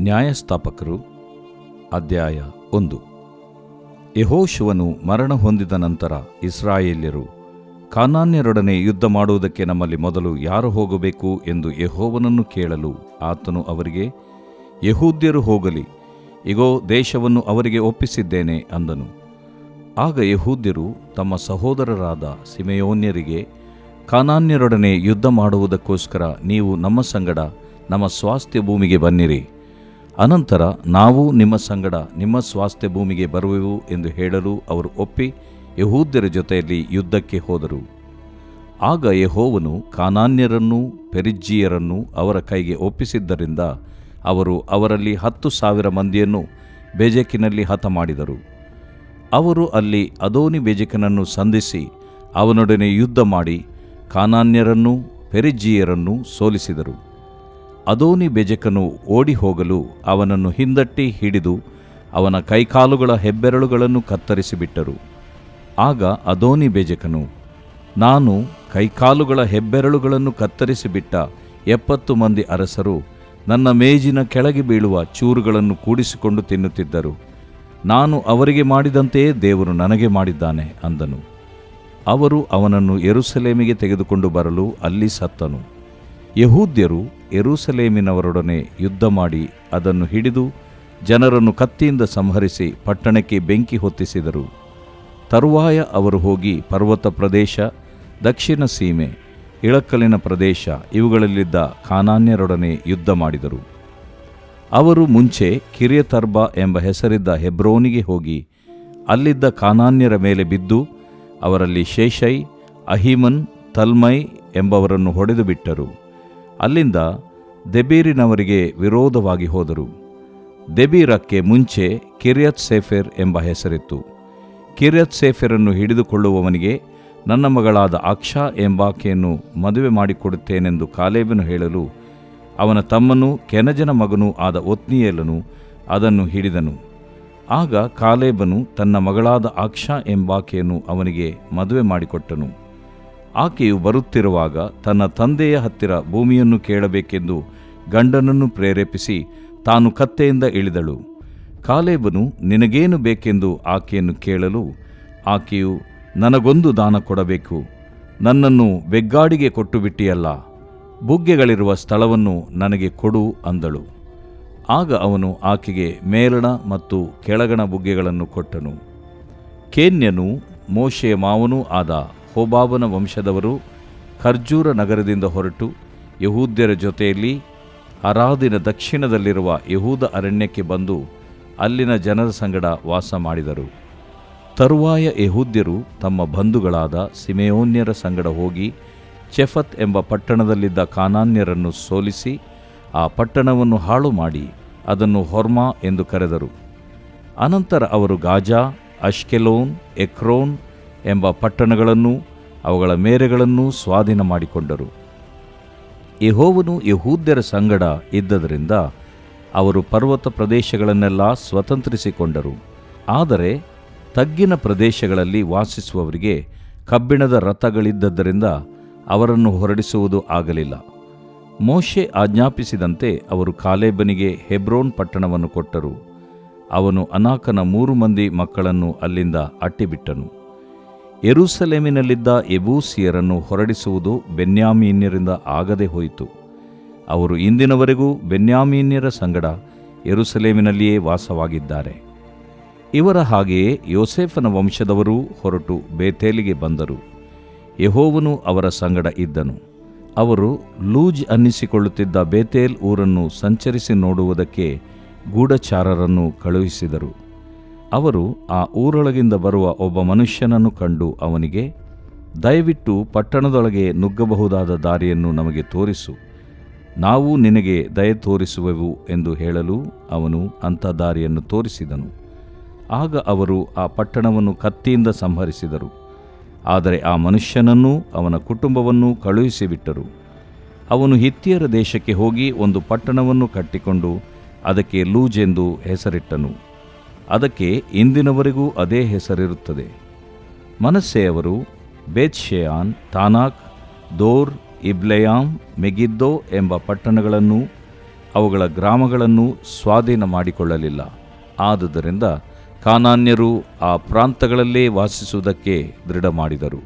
ನ್ಯಾಯಸ್ಥಾಪಕರು ಅಧ್ಯಾಯ 1. ಯೆಹೋಶುವನು ಮರಣ ಹೊಂದಿದ ನಂತರ ಇಸ್ರಾಯೇಲ್ಯರು, ಕಾನಾನ್ಯರೊಡನೆ ಯುದ್ಧ ಮಾಡುವುದಕ್ಕೆ ನಮ್ಮಲ್ಲಿ ಮೊದಲು ಯಾರು ಹೋಗಬೇಕು ಎಂದು ಯೆಹೋವನನ್ನು ಕೇಳಲು ಆತನು ಅವರಿಗೆ, ಯೆಹೂದ್ಯರು ಹೋಗಲಿ, ಇಗೋ ದೇಶವನ್ನು ಅವರಿಗೆ ಒಪ್ಪಿಸಿದ್ದೇನೆ ಅಂದನು. ಆಗ ಯೆಹೂದ್ಯರು ತಮ್ಮ ಸಹೋದರರಾದ ಸಿಮೆಯೋನ್ಯರಿಗೆ, ಕಾನಾನ್ಯರೊಡನೆ ಯುದ್ಧ ಮಾಡುವುದಕ್ಕೋಸ್ಕರ ನೀವು ನಮ್ಮ ಸಂಗಡ ನಮ್ಮ ಸ್ವಾಸ್ಥ್ಯ ಭೂಮಿಗೆ ಬನ್ನಿರಿ, ಅನಂತರ ನಾವು ನಿಮ್ಮ ಸಂಗಡ ನಿಮ್ಮ ಸ್ವಾಸ್ಥ್ಯ ಭೂಮಿಗೆ ಬರುವೆವು ಎಂದು ಹೇಳಲು ಅವರು ಒಪ್ಪಿ ಯೆಹೂದ್ಯರ ಜೊತೆಯಲ್ಲಿ ಯುದ್ಧಕ್ಕೆ ಹೋದರು. ಆಗ ಯೆಹೋವನು ಕಾನಾನ್ಯರನ್ನೂ ಪೆರಿಜ್ಜೀಯರನ್ನೂ ಅವರ ಕೈಗೆ ಒಪ್ಪಿಸಿದ್ದರಿಂದ ಅವರು ಅವರಲ್ಲಿ 10,000 ಮಂದಿಯನ್ನು ಬೆಜೆಕಿನಲ್ಲಿ ಹತಮಾಡಿದರು. ಅವರು ಅಲ್ಲಿ ಅದೋನಿ ಬೆಜೆಕನನ್ನು ಸಂಧಿಸಿ ಅವನೊಡನೆ ಯುದ್ಧ ಮಾಡಿ ಕಾನಾನ್ಯರನ್ನೂ ಪೆರಿಜ್ಜೀಯರನ್ನೂ ಸೋಲಿಸಿದರು. ಅದೋನಿ ಬೆಜೆಕನು ಓಡಿ ಹೋಗಲು ಅವನನ್ನು ಹಿಂದಟ್ಟಿ ಹಿಡಿದು ಅವನ ಕೈಕಾಲುಗಳ ಹೆಬ್ಬೆರಳುಗಳನ್ನು ಕತ್ತರಿಸಿಬಿಟ್ಟರು. ಆಗ ಅದೋನಿ ಬೆಜೆಕನು, ನಾನು ಕೈಕಾಲುಗಳ ಹೆಬ್ಬೆರಳುಗಳನ್ನು ಕತ್ತರಿಸಿಬಿಟ್ಟ 70 ಮಂದಿ ಅರಸರು ನನ್ನ ಮೇಜಿನ ಕೆಳಗೆ ಬೀಳುವ ಚೂರುಗಳನ್ನು ಕೂಡಿಸಿಕೊಂಡು ತಿನ್ನುತ್ತಿದ್ದರು, ನಾನು ಅವರಿಗೆ ಮಾಡಿದಂತೆಯೇ ದೇವರು ನನಗೆ ಮಾಡಿದ್ದಾನೆ ಅಂದನು. ಅವರು ಅವನನ್ನು ಯೆರೂಸಲೇಮಿಗೆ ತೆಗೆದುಕೊಂಡು ಬರಲು ಅಲ್ಲಿ ಸತ್ತನು. ಯೆಹೂದ್ಯರು ಯೆರೂಸಲೇಮಿನವರೊಡನೆ ಯುದ್ಧ ಮಾಡಿ ಅದನ್ನು ಹಿಡಿದು ಜನರನ್ನು ಕತ್ತಿಯಿಂದ ಸಂಹರಿಸಿ ಪಟ್ಟಣಕ್ಕೆ ಬೆಂಕಿ ಹೊತ್ತಿಸಿದರು. ತರುವಾಯ ಅವರು ಹೋಗಿ ಪರ್ವತ ಪ್ರದೇಶ, ದಕ್ಷಿಣ ಸೀಮೆ, ಇಳಕಲಿನ ಪ್ರದೇಶ ಇವುಗಳಲ್ಲಿದ್ದ ಕಾನಾನ್ಯರೊಡನೆ ಯುದ್ಧ ಮಾಡಿದರು. ಅವರು ಮುಂಚೆ ಕಿರ್ಯತರ್ಬ ಎಂಬ ಹೆಸರಿದ್ದ ಹೆಬ್ರೋನಿಗೆ ಹೋಗಿ ಅಲ್ಲಿದ್ದ ಕಾನಾನ್ಯರ ಮೇಲೆ ಬಿದ್ದು ಅವರಲ್ಲಿ ಶೇಷೈ, ಅಹೀಮನ್, ತಲ್ಮೈ ಎಂಬವರನ್ನು ಹೊಡೆದು ಬಿಟ್ಟರು. ಅಲ್ಲಿಂದ ದೆಬೀರಿನವರಿಗೆ ವಿರೋಧವಾಗಿ ಹೋದರು. ದೆಬೀರಕ್ಕೆ ಮುಂಚೆ ಕಿರ್ಯತ್ ಸೇಫೆರ್ ಎಂಬ ಹೆಸರಿತ್ತು. ಕಿರ್ಯತ್ ಸೇಫೆರನ್ನು ಹಿಡಿದುಕೊಳ್ಳುವವನಿಗೆ ನನ್ನ ಮಗಳಾದ ಅಕ್ಷಾ ಎಂಬಾಕೆಯನ್ನು ಮದುವೆ ಮಾಡಿಕೊಡುತ್ತೇನೆಂದು ಕಾಲೇಬನು ಹೇಳಲು ಅವನ ತಮ್ಮನೂ ಕೆನಜನ ಮಗನೂ ಆದ ಒತ್ನಿಯೇಲನು ಅದನ್ನು ಹಿಡಿದನು. ಆಗ ಕಾಲೇಬನು ತನ್ನ ಮಗಳಾದ ಅಕ್ಷಾ ಎಂಬಾಕೆಯನ್ನು ಅವನಿಗೆ ಮದುವೆ ಮಾಡಿಕೊಟ್ಟನು. ಆಕೆಯು ಬರುತ್ತಿರುವಾಗ ತನ್ನ ತಂದೆಯ ಹತ್ತಿರ ಭೂಮಿಯನ್ನು ಕೇಳಬೇಕೆಂದು ಗಂಡನನ್ನು ಪ್ರೇರೇಪಿಸಿ ತಾನು ಕತ್ತೆಯಿಂದ ಇಳಿದಳು. ಕಾಲೇಬನು ನಿನಗೇನು ಬೇಕೆಂದು ಆಕೆಯನ್ನು ಕೇಳಲು ಆಕೆಯು, ನನಗೊಂದು ದಾನ ಕೊಡಬೇಕು, ನನ್ನನ್ನು ಬೆಗ್ಗಾಡಿಗೆ ಕೊಟ್ಟುಬಿಟ್ಟಿಯಲ್ಲ, ಬುಗ್ಗೆಗಳಿರುವ ಸ್ಥಳವನ್ನು ನನಗೆ ಕೊಡು ಅಂದಳು. ಆಗ ಅವನು ಆಕೆಗೆ ಮೇಲಣ ಮತ್ತು ಕೆಳಗಣ ಬುಗ್ಗೆಗಳನ್ನು ಕೊಟ್ಟನು. ಕೇನ್ಯನೂ ಮೋಶೆಯ ಮಾವನೂ ಆದ ಹೋಬಾಬನ ವಂಶದವರು ಖರ್ಜೂರ ನಗರದಿಂದ ಹೊರಟು ಯೆಹೂದ್ಯರ ಜೊತೆಯಲ್ಲಿ ಅರಾದಿನ ದಕ್ಷಿಣದಲ್ಲಿರುವ ಯೆಹೂದ ಅರಣ್ಯಕ್ಕೆ ಬಂದು ಅಲ್ಲಿನ ಜನರ ಸಂಗಡ ವಾಸ ಮಾಡಿದರು. ತರುವಾಯ ಯೆಹೂದ್ಯರು ತಮ್ಮ ಬಂಧುಗಳಾದ ಸಿಮೆಯೋನ್ಯರ ಸಂಗಡ ಹೋಗಿ ಚೆಫತ್ ಎಂಬ ಪಟ್ಟಣದಲ್ಲಿದ್ದ ಕಾನಾನ್ಯರನ್ನು ಸೋಲಿಸಿ ಆ ಪಟ್ಟಣವನ್ನು ಹಾಳು ಮಾಡಿ ಅದನ್ನು ಹೊರ್ಮಾ ಎಂದು ಕರೆದರು. ಅನಂತರ ಅವರು ಗಾಜಾ, ಅಷ್ಕೆಲೋನ್, ಎಕ್ರೋನ್ ಎಂಬ ಪಟ್ಟಣಗಳನ್ನೂ ಅವುಗಳ ಮೇರೆಗಳನ್ನೂ ಸ್ವಾಧೀನ ಮಾಡಿಕೊಂಡರು. ಯೆಹೋವನು ಯೆಹೂದ್ಯರ ಸಂಗಡ ಇದ್ದದರಿಂದ ಅವರು ಪರ್ವತ ಪ್ರದೇಶಗಳನ್ನೆಲ್ಲ ಸ್ವತಂತ್ರಿಸಿಕೊಂಡರು. ಆದರೆ ತಗ್ಗಿನ ಪ್ರದೇಶಗಳಲ್ಲಿ ವಾಸಿಸುವವರಿಗೆ ಕಬ್ಬಿಣದ ರಥಗಳಿದ್ದದ್ದರಿಂದ ಅವರನ್ನು ಹೊರಡಿಸುವುದು ಆಗಲಿಲ್ಲ. ಮೋಶೆ ಆಜ್ಞಾಪಿಸಿದಂತೆ ಅವರು ಕಾಲೇಬನಿಗೆ ಹೆಬ್ರೋನ್ ಪಟ್ಟಣವನ್ನು ಕೊಟ್ಟರು. ಅವನು ಅನಾಕನ 3 ಮಂದಿ ಮಕ್ಕಳನ್ನು ಅಲ್ಲಿಂದ ಅಟ್ಟಿಬಿಟ್ಟನು. ಯೆರೂಸಲೇಮಿನಲ್ಲಿದ್ದ ಯೆಬೂಸಿಯರನ್ನು ಹೊರಡಿಸುವುದು ಬೆನ್ಯಾಮೀನ್ಯರಿಂದ ಆಗದೆ ಹೋಯಿತು. ಅವರು ಇಂದಿನವರೆಗೂ ಬೆನ್ಯಾಮೀನ್ಯರ ಸಂಗಡ ಯೆರೂಸಲೇಮಿನಲ್ಲಿಯೇ ವಾಸವಾಗಿದ್ದಾರೆ. ಇವರ ಹಾಗೆಯೇ ಯೋಸೇಫನ ವಂಶದವರೂ ಹೊರಟು ಬೇತೇಲಿಗೆ ಬಂದರು. ಯೆಹೋವನು ಅವರ ಸಂಗಡ ಇದ್ದನು. ಅವರು ಲೂಜ್ ಅನ್ನಿಸಿಕೊಳ್ಳುತ್ತಿದ್ದ ಬೇತೇಲ್ ಊರನ್ನು ಸಂಚರಿಸಿ ನೋಡುವುದಕ್ಕೆ ಗೂಢಚಾರರನ್ನು ಕಳುಹಿಸಿದರು. ಅವರು ಆ ಊರೊಳಗಿಂದ ಬರುವ ಒಬ್ಬ ಮನುಷ್ಯನನ್ನು ಕಂಡು ಅವನಿಗೆ, ದಯವಿಟ್ಟು ಪಟ್ಟಣದೊಳಗೆ ನುಗ್ಗಬಹುದಾದ ದಾರಿಯನ್ನು ನಮಗೆ ತೋರಿಸು, ನಾವು ನಿನಗೆ ದಯೆ ತೋರಿಸುವೆವು ಎಂದು ಹೇಳಲು ಅವನು ಅಂಥ ದಾರಿಯನ್ನು ತೋರಿಸಿದನು. ಆಗ ಅವರು ಆ ಪಟ್ಟಣವನ್ನು ಕತ್ತಿಯಿಂದ ಸಂಹರಿಸಿದರು. ಆದರೆ ಆ ಮನುಷ್ಯನನ್ನೂ ಅವನ ಕುಟುಂಬವನ್ನೂ ಕಳುಹಿಸಿಬಿಟ್ಟರು. ಅವನು ಹಿತ್ತಿಯರ ದೇಶಕ್ಕೆ ಹೋಗಿ ಒಂದು ಪಟ್ಟಣವನ್ನು ಕಟ್ಟಿಕೊಂಡು ಅದಕ್ಕೆ ಲೂಜ್ ಎಂದು ಹೆಸರಿಟ್ಟನು. ಅದಕ್ಕೆ ಇಂದಿನವರೆಗೂ ಅದೇ ಹೆಸರಿರುತ್ತದೆ. ಮನಸ್ಸೆಯವರು ಬೇತ್ಷೆಯಾನ್, ತಾನಾಕ್, ದೋರ್, ಇಬ್ಲೆಯಾಮ್, ಮೆಗಿದ್ದೋ ಎಂಬ ಪಟ್ಟಣಗಳನ್ನೂ ಅವುಗಳ ಗ್ರಾಮಗಳನ್ನು ಸ್ವಾಧೀನ ಮಾಡಿಕೊಳ್ಳಲಿಲ್ಲ. ಆದುದರಿಂದ ಕಾನಾನ್ಯರು ಆ ಪ್ರಾಂತಗಳಲ್ಲೇ ವಾಸಿಸುವುದಕ್ಕೆ ದೃಢ ಮಾಡಿದರು.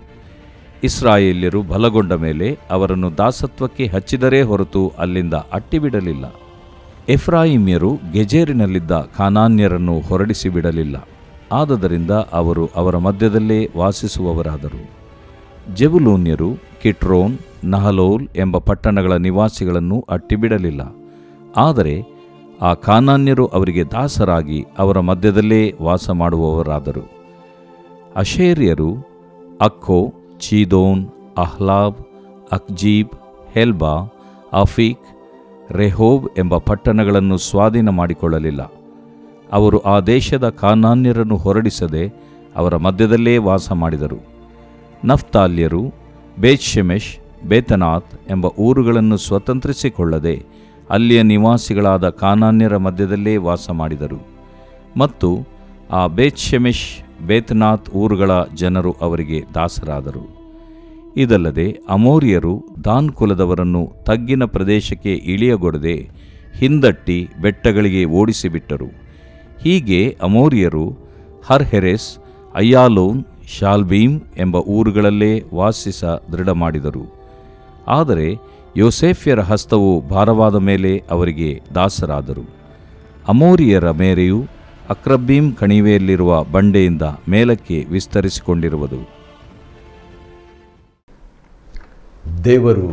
ಇಸ್ರಾಯೇಲ್ಯರು ಬಲಗೊಂಡ ಮೇಲೆ ಅವರನ್ನು ದಾಸತ್ವಕ್ಕೆ ಹಚ್ಚಿದರೇ ಹೊರತು ಅಲ್ಲಿಂದ ಅಟ್ಟಿಬಿಡಲಿಲ್ಲ. ಎಫ್ರಾಯಿಮ್ಯರು ಗೆಜೇರಿನಲ್ಲಿದ್ದ ಕಾನಾನ್ಯರನ್ನು ಹೊರಡಿಸಿ ಬಿಡಲಿಲ್ಲ. ಆದುದರಿಂದ ಅವರು ಅವರ ಮಧ್ಯದಲ್ಲೇ ವಾಸಿಸುವವರಾದರು. ಜೆಬುಲೂನ್ಯರು ಕಿಟ್ರೋನ್, ನಹಲೋಲ್ ಎಂಬ ಪಟ್ಟಣಗಳ ನಿವಾಸಿಗಳನ್ನು ಅಟ್ಟಿಬಿಡಲಿಲ್ಲ. ಆದರೆ ಆ ಕಾನಾನ್ಯರು ಅವರಿಗೆ ದಾಸರಾಗಿ ಅವರ ಮಧ್ಯದಲ್ಲೇ ವಾಸ ಮಾಡುವವರಾದರು. ಅಶೇರ್ಯರು ಅಕ್ಕೋ, Chidon, Ahlab, Achzib, Helbah, Aphik, Rehob ಎಂಬ ಪಟ್ಟಣಗಳನ್ನು ಸ್ವಾಧೀನ ಮಾಡಿಕೊಳ್ಳಲಿಲ್ಲ. ಅವರು ಆ ದೇಶದ ಕಾನಾನ್ಯರನ್ನು ಹೊರಡಿಸದೆ ಅವರ ಮಧ್ಯದಲ್ಲೇ ವಾಸ ಮಾಡಿದರು. ನಫ್ತಾಲ್ಯರು ಬೇತ್‌ಶೆಮೆಷ್, ಬೇತನಾತ್ ಎಂಬ ಊರುಗಳನ್ನು ಸ್ವತಂತ್ರಿಸಿಕೊಳ್ಳದೆ ಅಲ್ಲಿಯ ನಿವಾಸಿಗಳಾದ ಕಾನಾನ್ಯರ ಮಧ್ಯದಲ್ಲೇ ವಾಸ ಮಾಡಿದರು. ಮತ್ತು ಆ ಬೇತ್‌ಶೆಮೆಷ್, ಬೇತನಾತ್ ಊರುಗಳ ಜನರು ಅವರಿಗೆ ದಾಸರಾದರು. ಇದಲ್ಲದೆ ಅಮೋರಿಯರು ದಾನ್ ಕುಲದವರನ್ನು ತಗ್ಗಿನ ಪ್ರದೇಶಕ್ಕೆ ಇಳಿಯಗೊಡದೆ ಹಿಂದಟ್ಟಿ ಬೆಟ್ಟಗಳಿಗೆ ಓಡಿಸಿಬಿಟ್ಟರು. ಹೀಗೆ ಅಮೋರಿಯರು ಹರ್ಹೆರೆಸ್, ಅಯ್ಯಾಲೋನ್, ಶಾಲ್ಬೀಮ್ ಎಂಬ ಊರುಗಳಲ್ಲೇ ವಾಸಿಸ ದೃಢ ಮಾಡಿದರು. ಆದರೆ ಯೋಸೇಫ್ಯರ ಹಸ್ತವು ಭಾರವಾದ ಮೇಲೆ ಅವರಿಗೆ ದಾಸರಾದರು. ಅಮೋರಿಯರ ಮೇರೆಯು ಅಕ್ರಬ್ಬೀಮ್ ಕಣಿವೆಯಲ್ಲಿರುವ ಬಂಡೆಯಿಂದ ಮೇಲಕ್ಕೆ ವಿಸ್ತರಿಸಿಕೊಂಡಿರುವುದು. ದೇವರು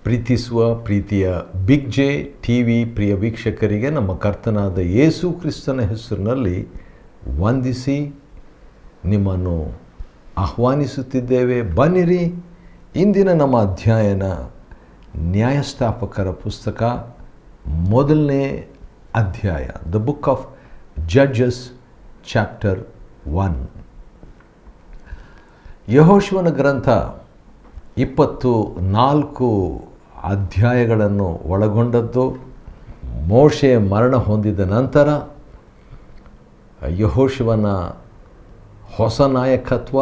ಪ್ರೀತಿಸುವ ಪ್ರೀತಿಯ ಬಿಗ್ ಜೆ ಟಿವಿ ಪ್ರಿಯ ವೀಕ್ಷಕರಿಗೆ ನಮ್ಮ ಕರ್ತನಾದ ಯೇಸು ಕ್ರಿಸ್ತನ ಹೆಸರಿನಲ್ಲಿ ವಂದಿಸಿ ನಿಮ್ಮನ್ನು ಆಹ್ವಾನಿಸುತ್ತಿದ್ದೇವೆ. ಬನ್ನಿರಿ, ಇಂದಿನ ನಮ್ಮ ಅಧ್ಯಯನ ನ್ಯಾಯಸ್ಥಾಪಕರ ಪುಸ್ತಕ 1ನೇ ಅಧ್ಯಾಯ, the book of Judges chapter 1. ಯೆಹೋಶುವನ ಗ್ರಂಥ 24 ಅಧ್ಯಾಯಗಳನ್ನು ಒಳಗೊಂಡದ್ದು. ಮೋಶೆ ಮರಣ ಹೊಂದಿದ ನಂತರ ಯೆಹೋಶುವನ ಹೊಸ ನಾಯಕತ್ವ.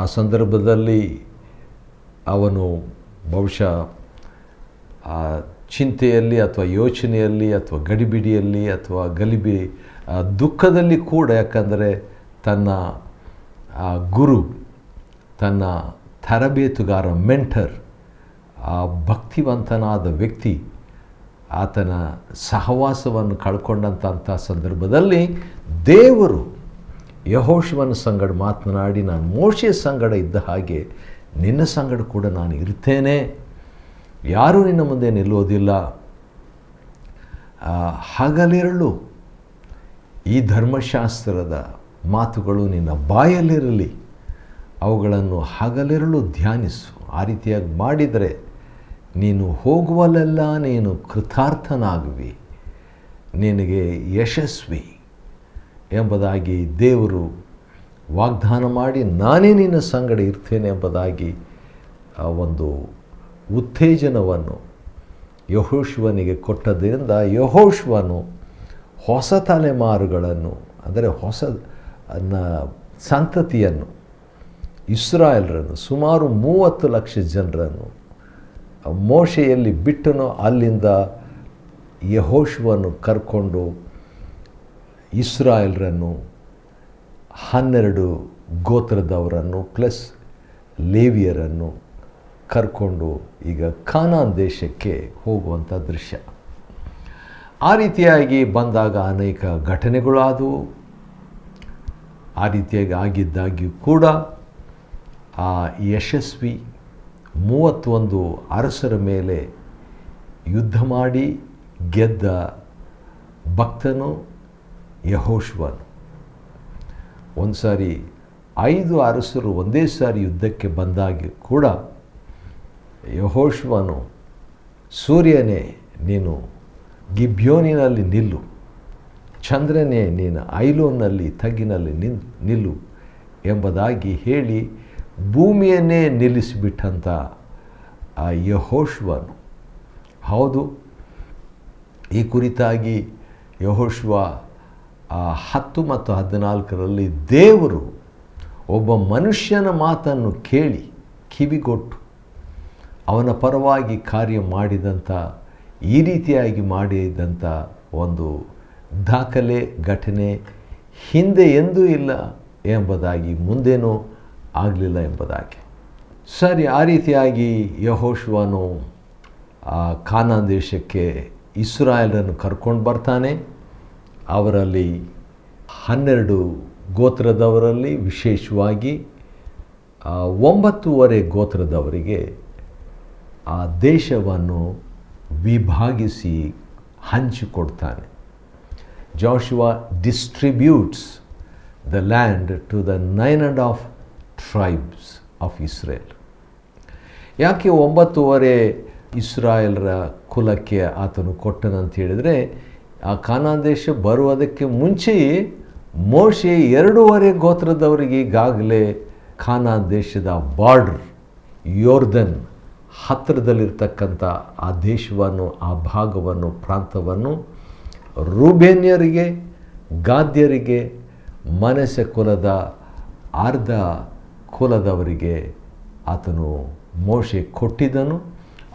ಆ ಸಂದರ್ಭದಲ್ಲಿ ಅವನು ಬಹುಶಃ ಚಿಂತೆಯಲ್ಲಿ ಅಥವಾ ಯೋಚನೆಯಲ್ಲಿ ಅಥವಾ ಗಡಿಬಿಡಿಯಲ್ಲಿ ಅಥವಾ ದುಃಖದಲ್ಲಿ ಕೂಡ, ಯಾಕಂದರೆ ತನ್ನ ಗುರು, ತನ್ನ ತರಬೇತುಗಾರ, ಮೆಂಟರ್, ಆ ಭಕ್ತಿವಂತನಾದ ವ್ಯಕ್ತಿ, ಆತನ ಸಹವಾಸವನ್ನು ಕಳ್ಕೊಂಡಂಥ ಸಂದರ್ಭದಲ್ಲಿ ದೇವರು ಯೆಹೋಶುವನ ಸಂಗಡ ಮಾತನಾಡಿ, ನಾನು ಮೋಶೆಯ ಸಂಗಡ ಇದ್ದ ಹಾಗೆ ನಿನ್ನ ಸಂಗಡ ಕೂಡ ನಾನು ಇರ್ತೇನೆ, ಯಾರೂ ನಿನ್ನ ಮುಂದೆ ನಿಲ್ಲೋದಿಲ್ಲ. ಹಗಲಿರಲು ಈ ಧರ್ಮಶಾಸ್ತ್ರದ ಮಾತುಗಳು ನಿನ್ನ ಬಾಯಲ್ಲಿರಲಿ, ಅವುಗಳನ್ನು ಹಗಲಿರಲು ಧ್ಯಾನಿಸು. ಆ ರೀತಿಯಾಗಿ ಮಾಡಿದರೆ ನೀನು ಹೋಗುವಲ್ಲೆಲ್ಲ ನೀನು ಕೃತಾರ್ಥನಾಗುವಿ, ನಿನಗೆ ಯಶಸ್ವಿ ಎಂಬುದಾಗಿ ದೇವರು ವಾಗ್ದಾನ ಮಾಡಿ, ನಾನೇ ನಿನ್ನ ಸಂಗಡ ಇರ್ತೇನೆ ಎಂಬುದಾಗಿ ಒಂದು ಉತ್ತೇಜನವನ್ನು ಯೆಹೋಶುವನಿಗೆ ಕೊಟ್ಟದ್ದರಿಂದ ಯೆಹೋಶುವನು ಹೊಸ ತಲೆಮಾರುಗಳನ್ನು, ಅಂದರೆ ಹೊಸ ಸಂತತಿಯನ್ನು, ಇಸ್ರಾಯೇಲರನ್ನು, ಸುಮಾರು 30 ಲಕ್ಷ ಜನರನ್ನು ಮೋಶೆಯಲ್ಲಿ ಬಿಟ್ಟನೋ ಅಲ್ಲಿಂದ ಯೆಹೋಶುವನು ಕರ್ಕೊಂಡು ಇಸ್ರಾಯೇಲರನ್ನು 12 ಗೋತ್ರದವರನ್ನು ಪ್ಲಸ್ ಲೇವಿಯರನ್ನು ಕರ್ಕೊಂಡು ಈಗ ಕಾನಾನ್ ದೇಶಕ್ಕೆ ಹೋಗುವಂಥ ದೃಶ್ಯ. ಆ ರೀತಿಯಾಗಿ ಬಂದಾಗ ಅನೇಕ ಘಟನೆಗಳು ಆದವು. ಆ ರೀತಿಯಾಗಿ ಆಗಿದ್ದಾಗ್ಯೂ ಕೂಡ ಆ ಯಶಸ್ವಿ 31 ಅರಸರ ಮೇಲೆ ಯುದ್ಧ ಮಾಡಿ ಗೆದ್ದ ಭಕ್ತನು ಯೆಹೋಶುವನು. ಒಂದು ಸಾರಿ 5 ಅರಸರು ಒಂದೇ ಸಾರಿ ಯುದ್ಧಕ್ಕೆ ಬಂದಾಗ ಕೂಡ ಯೆಹೋಶುವನು, ಸೂರ್ಯನೇ ನೀನು ಗಿಬ್ಯೋನಿನಲ್ಲಿ ನಿಲ್ಲು, ಚಂದ್ರನೇ ನೀನು ಐಲೋನ್ನಲ್ಲಿ ತಗ್ಗಿನಲ್ಲಿ ನಿಲ್ಲು ಎಂಬುದಾಗಿ ಹೇಳಿ ಭೂಮಿಯನ್ನೇ ನಿಲ್ಲಿಸಿಬಿಟ್ಟಂಥ ಆ ಯೆಹೋಶುವನು. ಹೌದು, ಈ ಕುರಿತಾಗಿ ಯೆಹೋಶುವ 10 ಮತ್ತು 14ರಲ್ಲಿ ದೇವರು ಒಬ್ಬ ಮನುಷ್ಯನ ಮಾತನ್ನು ಕೇಳಿ ಕಿವಿಗೊಟ್ಟು ಅವನ ಪರವಾಗಿ ಕಾರ್ಯ ಮಾಡಿದಂಥ ಈ ರೀತಿಯಾಗಿ ಮಾಡಿದಂಥ ಒಂದು ದಾಖಲೆ ಘಟನೆ ಹಿಂದೆ ಎಂದೂ ಇಲ್ಲ ಎಂಬುದಾಗಿ, ಮುಂದೇನೂ ಆಗಲಿಲ್ಲ ಎಂಬುದಾಗಿ. ಸರಿ, ಆ ರೀತಿಯಾಗಿ ಯೆಹೋಶುವನು ಕಾನಾನ್ ದೇಶಕ್ಕೆ ಇಸ್ರಾಯೇಲರನ್ನು ಕರ್ಕೊಂಡು ಬರ್ತಾನೆ. ಅವರಲ್ಲಿ 12 ಗೋತ್ರದವರಲ್ಲಿ ವಿಶೇಷವಾಗಿ 9 ಗೋತ್ರದವರಿಗೆ ಆ ದೇಶವನ್ನು ವಿಭಾಗಿಸಿ ಹಂಚಿಕೊಡ್ತಾನೆ. Joshua distributes the land to the 9½ tribes of Israel. ಯಾಕೆ 9 ಇಸ್ರಾಯೇಲರ ಕುಲಕ್ಕೆ ಆತನು ಕೊಟ್ಟನಂತ ಹೇಳಿದರೆ, ಆ ಕಾನಾನ್ ದೇಶ ಬರುವುದಕ್ಕೆ ಮುಂಚೆಯೇ ಮೋಶೆ 2 ಗೋತ್ರದವರಿಗೆ ಈಗಾಗಲೇ ಕಾನಾನ್ ದೇಶದ ಬಾರ್ಡರ್, ಯೋರ್ದನ್ ಹತ್ತಿರದಲ್ಲಿರ್ತಕ್ಕಂಥ ಆ ದೇಶವನ್ನು, ಆ ಭಾಗವನ್ನು, ಪ್ರಾಂತವನ್ನು ರೂಬೇನ್ಯರಿಗೆ, ಗಾದ್ಯರಿಗೆ, ಮನಸ್ಸೆ ಕುಲದ ಅರ್ಧ ಕುಲದವರಿಗೆ ಆತನು ಮೋಶೆ ಕೊಟ್ಟಿದ್ದನು.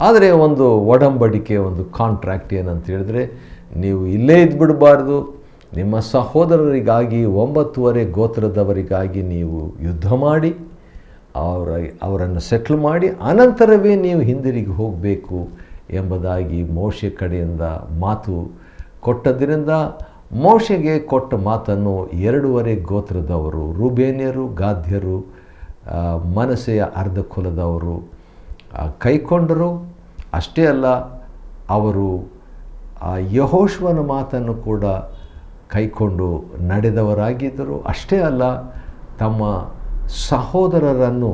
ಆದರೆ ಒಂದು ಒಡಂಬಡಿಕೆ, ಒಂದು ಕಾಂಟ್ರಾಕ್ಟ್ ಏನಂತ ಹೇಳಿದ್ರೆ, ನೀವು ಇಲ್ಲೇ ಇದ್ಬಿಡಬಾರ್ದು, ನಿಮ್ಮ ಸಹೋದರರಿಗಾಗಿ 9 ಗೋತ್ರದವರಿಗಾಗಿ ನೀವು ಯುದ್ಧ ಮಾಡಿ ಅವರನ್ನು ಸೆಟ್ಲ್ ಮಾಡಿ ಅನಂತರವೇ ನೀವು ಹಿಂದಿರುಗಿ ಹೋಗಬೇಕು ಎಂಬುದಾಗಿ ಮೋಶೆ ಕಡೆಯಿಂದ ಮಾತು ಕೊಟ್ಟದ್ದರಿಂದ, ಮೋಶೆಗೆ ಕೊಟ್ಟ ಮಾತನ್ನು 2 ಗೋತ್ರದವರು, ರೂಬೇನ್ಯರು, ಗಾದ್ಯರು, ಮನಸ್ಸೆಯ ಅರ್ಧ ಕುಲದವರು ಕೈಕೊಂಡರು. ಅಷ್ಟೇ ಅಲ್ಲ, ಅವರು ಯೆಹೋಶುವನ ಮಾತನ್ನು ಕೂಡ ಕೈಕೊಂಡು ನಡೆದವರಾಗಿದ್ದರು. ಅಷ್ಟೇ ಅಲ್ಲ, ತಮ್ಮ ಸಹೋದರರನ್ನು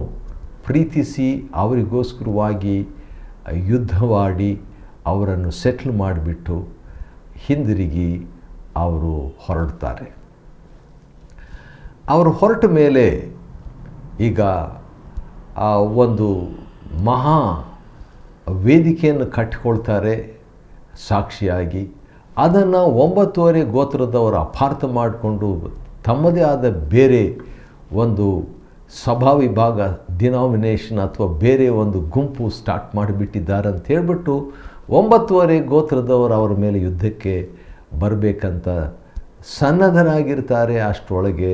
ಪ್ರೀತಿಸಿ ಅವರಿಗೋಸ್ಕರವಾಗಿ ಯುದ್ಧವಾಡಿ ಅವರನ್ನು ಸೆಟ್ಲ್ ಮಾಡಿಬಿಟ್ಟು ಹಿಂದಿರುಗಿ ಅವರು ಹೊರಡ್ತಾರೆ. ಅವರು ಹೊರಟ ಮೇಲೆ ಈಗ ಒಂದು ಮಹಾ ವೇದಿಕೆಯನ್ನು ಕಟ್ಟಿಕೊಳ್ತಾರೆ ಸಾಕ್ಷಿಯಾಗಿ. ಅದನ್ನು 9 ಗೋತ್ರದವರು ಅಪಾರ್ಥ ಮಾಡಿಕೊಂಡು ತಮ್ಮದೇ ಆದ ಬೇರೆ ಒಂದು ಸಭಾ ವಿಭಾಗ, ಡಿನಾಮಿನೇಷನ್ ಅಥವಾ ಬೇರೆ ಒಂದು ಗುಂಪು ಸ್ಟಾರ್ಟ್ ಮಾಡಿಬಿಟ್ಟಿದ್ದಾರೆ ಅಂತ ಹೇಳ್ಬಿಟ್ಟು 9 ಗೋತ್ರದವರು ಅವರ ಮೇಲೆ ಯುದ್ಧಕ್ಕೆ ಬರಬೇಕಂತ ಸನ್ನದ್ಧರಾಗಿರ್ತಾರೆ. ಅಷ್ಟರೊಳಗೆ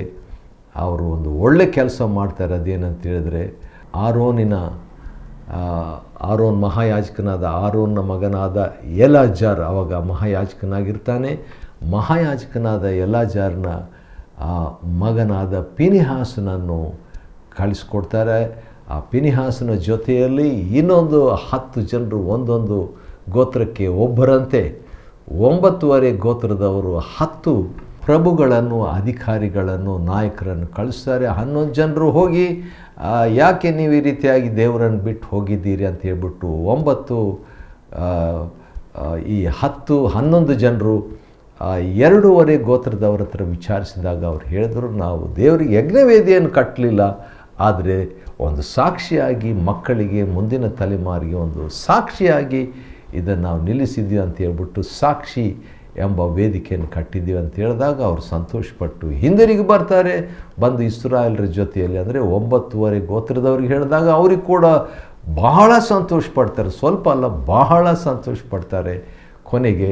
ಅವರು ಒಂದು ಒಳ್ಳೆ ಕೆಲಸ ಮಾಡ್ತಾರೆ. ಅದೇನಂತ ಹೇಳಿದ್ರೆ, ಆರೋನ್ ಮಹಾಯಾಜಕನಾದ ಆರೋನ್ನ ಮಗನಾದ ಎಲಾಜಾರ್ ಆವಾಗ ಮಹಾಯಾಜಕನಾಗಿರ್ತಾನೆ. ಮಹಾಯಾಜಕನಾದ ಎಲಾಜಾರ್ನ ಮಗನಾದ ಪಿನಿಹಾಸನನ್ನು ಕಳಿಸ್ಕೊಡ್ತಾರೆ. ಆ ಪಿನಿಹಾಸನ ಜೊತೆಯಲ್ಲಿ ಇನ್ನೊಂದು 10 ಜನರು, ಒಂದೊಂದು ಗೋತ್ರಕ್ಕೆ ಒಬ್ಬರಂತೆ 9 ಗೋತ್ರದವರು 10 ಪ್ರಭುಗಳನ್ನು, ಅಧಿಕಾರಿಗಳನ್ನು, ನಾಯಕರನ್ನು ಕಳಿಸ್ತಾರೆ. 11 ಜನರು ಹೋಗಿ, ಯಾಕೆ ನೀವು ಈ ರೀತಿಯಾಗಿ ದೇವರನ್ನು ಬಿಟ್ಟು ಹೋಗಿದ್ದೀರಿ ಅಂತ ಹೇಳ್ಬಿಟ್ಟು 11 ಜನರು 2 ಗೋತ್ರದವ್ರ ಹತ್ರ ವಿಚಾರಿಸಿದಾಗ ಅವ್ರು ಹೇಳಿದ್ರು, ನಾವು ದೇವರಿಗೆ ಯಜ್ಞವೇದಿಯನ್ನು ಕಟ್ಟಲಿಲ್ಲ, ಆದರೆ ಒಂದು ಸಾಕ್ಷಿಯಾಗಿ ಮಕ್ಕಳಿಗೆ, ಮುಂದಿನ ತಲೆಮಾರಿಗೆ ಒಂದು ಸಾಕ್ಷಿಯಾಗಿ ಇದನ್ನು ನಾವು ನಿಲ್ಲಿಸಿದ್ದೀವಿ ಅಂತ ಹೇಳ್ಬಿಟ್ಟು ಸಾಕ್ಷಿ ಎಂಬ ವೇದಿಕೆಯನ್ನು ಕಟ್ಟಿದ್ದೀವಿ ಅಂತ ಹೇಳಿದಾಗ ಅವರು ಸಂತೋಷಪಟ್ಟು ಹಿಂದಿರುಗಿ ಬರ್ತಾರೆ. ಬಂದು ಇಸ್ರಾಯೇಲರ ಜೊತೆಯಲ್ಲಿ, ಅಂದರೆ 9 ಗೋತ್ರದವ್ರಿಗೆ ಹೇಳಿದಾಗ ಅವ್ರಿಗೆ ಕೂಡ ಬಹಳ ಸಂತೋಷ ಪಡ್ತಾರೆ. ಸ್ವಲ್ಪ ಅಲ್ಲ, ಬಹಳ ಸಂತೋಷ ಪಡ್ತಾರೆ. ಕೊನೆಗೆ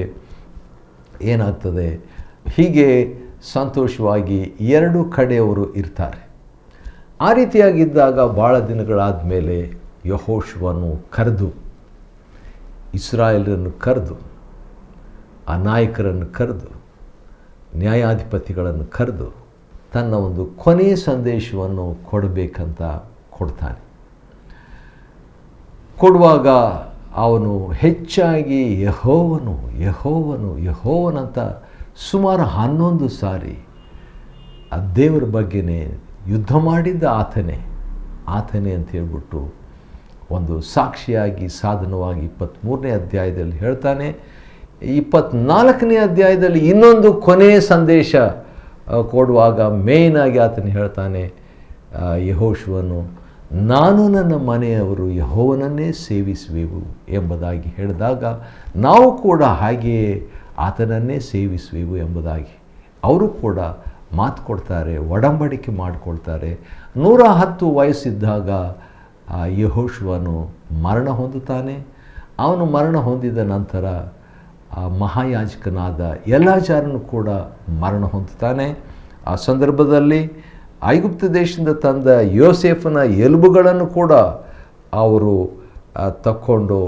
ಏನಾಗ್ತದೆ, ಹೀಗೆ ಸಂತೋಷವಾಗಿ 2 ಕಡೆಯವರು ಇರ್ತಾರೆ. ಆ ರೀತಿಯಾಗಿದ್ದಾಗ ಭಾಳ ದಿನಗಳಾದ ಮೇಲೆ ಯೆಹೋಶುವನು ಕರೆದು, ಇಸ್ರಾಯೇಲರನ್ನು ಕರೆದು, ಆ ನಾಯಕರನ್ನು ಕರೆದು, ನ್ಯಾಯಾಧಿಪತಿಗಳನ್ನು ಕರೆದು ತನ್ನ ಒಂದು ಕೊನೆಯ ಸಂದೇಶವನ್ನು ಕೊಡಬೇಕಂತ ಕೊಡ್ತಾನೆ. ಕೊಡುವಾಗ ಅವನು ಹೆಚ್ಚಾಗಿ ಯೆಹೋವನು ಯೆಹೋವನು ಯೆಹೋವನಂತ ಸುಮಾರು 11 ಸಾರಿ ಆ ದೇವರ ಬಗ್ಗೆನೇ, ಯುದ್ಧ ಮಾಡಿದ್ದ ಆತನೇ ಅಂತ ಹೇಳ್ಬಿಟ್ಟು ಒಂದು ಸಾಕ್ಷಿಯಾಗಿ, ಸಾಧನವಾಗಿ 23ನೇ ಅಧ್ಯಾಯದಲ್ಲಿ ಹೇಳ್ತಾನೆ. 24ನೇ ಅಧ್ಯಾಯದಲ್ಲಿ ಇನ್ನೊಂದು ಕೊನೆಯ ಸಂದೇಶ ಕೊಡುವಾಗ ಮೇಯ್ನಾಗಿ ಆತನು ಹೇಳ್ತಾನೆ, ಯೆಹೋಶುವನು, ನಾನು ನನ್ನ ಮನೆಯವರು ಯೆಹೋವನನ್ನೇ ಸೇವಿಸುವೆವು ಎಂಬುದಾಗಿ ಹೇಳಿದಾಗ, ನಾವು ಕೂಡ ಹಾಗೆಯೇ ಆತನನ್ನೇ ಸೇವಿಸುವೆವು ಎಂಬುದಾಗಿ ಅವರು ಕೂಡ ಮಾತು ಕೊಡ್ತಾರೆ, ಒಡಂಬಡಿಕೆ ಮಾಡಿಕೊಳ್ತಾರೆ. 110 ವಯಸ್ಸಿದ್ದಾಗ ಯೆಹೋಶುವನು ಮರಣ ಹೊಂದುತ್ತಾನೆ. ಅವನು ಮರಣ ಹೊಂದಿದ ನಂತರ ಆ ಮಹಾಯಾಜಕನಾದ ಎಲ್ಲಾಜಾರನು ಕೂಡ ಮರಣ ಹೊಂದುತ್ತಾನೆ. ಆ ಸಂದರ್ಭದಲ್ಲಿ ಐಗುಪ್ತ ದೇಶದಿಂದ ತಂದ ಯೋಸೇಫನ ಎಲುಬುಗಳನ್ನು ಕೂಡ ಅವರು ತಕ್ಕೊಂಡು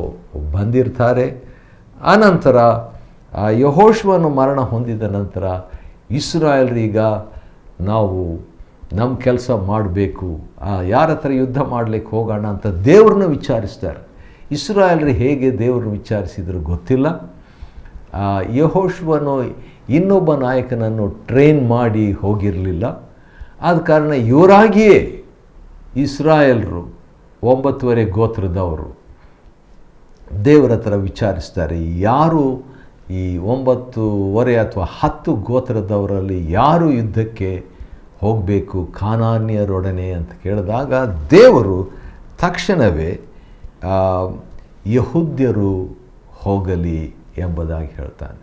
ಬಂದಿರ್ತಾರೆ. ಆನಂತರ ಯೆಹೋಶುವನು ಮರಣ ಹೊಂದಿದ ನಂತರ ಇಸ್ರಾಯೇಲರೀಗ ನಾವು ನಮ್ಮ ಕೆಲಸ ಮಾಡಬೇಕು, ಯಾರ ಹತ್ರ ಯುದ್ಧ ಮಾಡಲಿಕ್ಕೆ ಹೋಗೋಣ ಅಂತ ದೇವ್ರನ್ನ ವಿಚಾರಿಸ್ತಾರೆ. ಇಸ್ರಾಯೇಲರು ಹೇಗೆ ದೇವ್ರನ್ನ ವಿಚಾರಿಸಿದ್ರು ಗೊತ್ತಿಲ್ಲ. ಯೆಹೋಶುವನು ಇನ್ನೊಬ್ಬ ನಾಯಕನನ್ನು ಟ್ರೈನ್ ಮಾಡಿ ಹೋಗಿರಲಿಲ್ಲ. ಆದ ಕಾರಣ ಇವರಾಗಿಯೇ ಇಸ್ರಾಯೇಲರು 9 ಗೋತ್ರದವರು ದೇವರ ಹತ್ರ ವಿಚಾರಿಸ್ತಾರೆ, ಯಾರು ಈ 9 ಅಥವಾ 10 ಗೋತ್ರದವರಲ್ಲಿ ಯಾರು ಯುದ್ಧಕ್ಕೆ ಹೋಗಬೇಕು ಕಾನಾನ್ಯರೊಡನೆ ಅಂತ ಕೇಳಿದಾಗ ದೇವರು ತಕ್ಷಣವೇ ಯೆಹೂದ್ಯರು ಹೋಗಲಿ ಎಂಬುದಾಗಿ ಹೇಳ್ತಾನೆ.